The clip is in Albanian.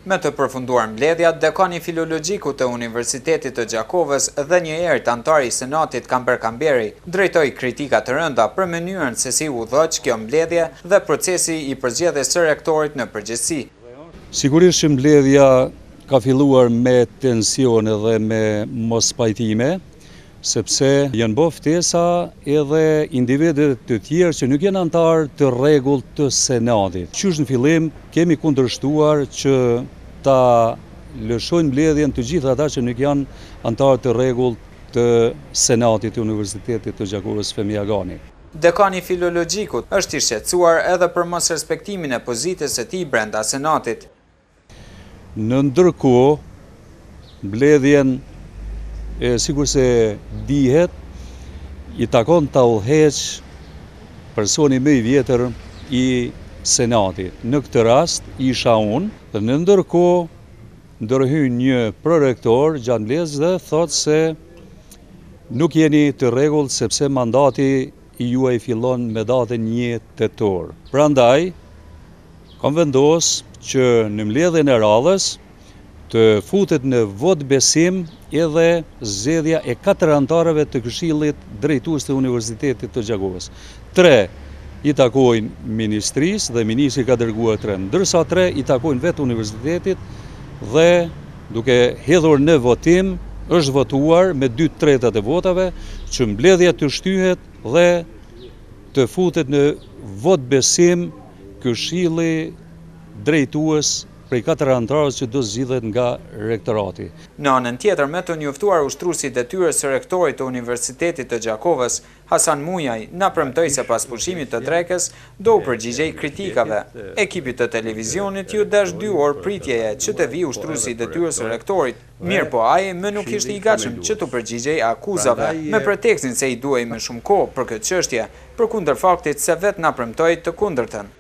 Me të përfunduar mbledhja, dekani filologjiku të Universitetit të Gjakovës dhe një herë antar i Senatit Kamber Kamberi drejtoi kritika të rënda për mënyrën se si u dhoq kjo mbledhje dhe procesi i përzgjedhjes së rektorit në përgjithësi. Sigurisht që mbledhja ka filluar me tensione dhe me mospajtime, sepse janë bërë ftesa edhe individet të tjerë që nuk janë antar të rregullt të Senatit. Qysh në fillim kemi kundërshtuar që ta lëshojnë mbledhjen të gjithë ata që nuk janë antar të rregullt të Senatit të Universitetit të Gjakovës Femia Gani. Dekani filologjikut është i shqetësuar edhe për mos respektimin e pozitës së tij brenda Senatit. Në ndërkohë, mbledhjen sikur se dihet, i takon ta udhëheq personi më i vjetër i Senatit. Në këtë rast isha unë, dhe në ndërkohë ndërhyn një prorektor gjatë mbledhjes dhe thotë se nuk jeni të rregullt sepse mandati i juaj fillon me datën 1 tetor. Prandaj kam vendosur që në mbledhjen e radhës të futet në vot besim edhe zgjedhja e 4 antarëve të Këshillit Drejtues të Universitetit të Gjakovës. 3 i takojnë ministrisë dhe ministri ka dërguar 3, ndërsa 3 i takojnë vetë universitetit dhe duke hedhur në votim është votuar me 2/3 e votave që mbledhja të shtyhet dhe të futet në vot besim Këshilli Drejtues prej 4 antarëve që do zgjidhet nga rektorati. Në anën tjetër, me të njoftuar ushtruesi i detyrës së rektorit të Universitetit të Gjakovës, Hasan Mujaj, na premtoi se pas pushimit të drekës do u përgjigjej kritikave. Ekipit të televizionit ju dash 2 orë pritjeje që të vijë ushtruesi i detyrës së rektorit. Mirë po ai më nuk ishte i gatshëm që të përgjigjej akuzave, me pretekstin se i duhej më shumë kohë për këtë çështje, përkundër faktit se vetë na premtoi të kundërtën.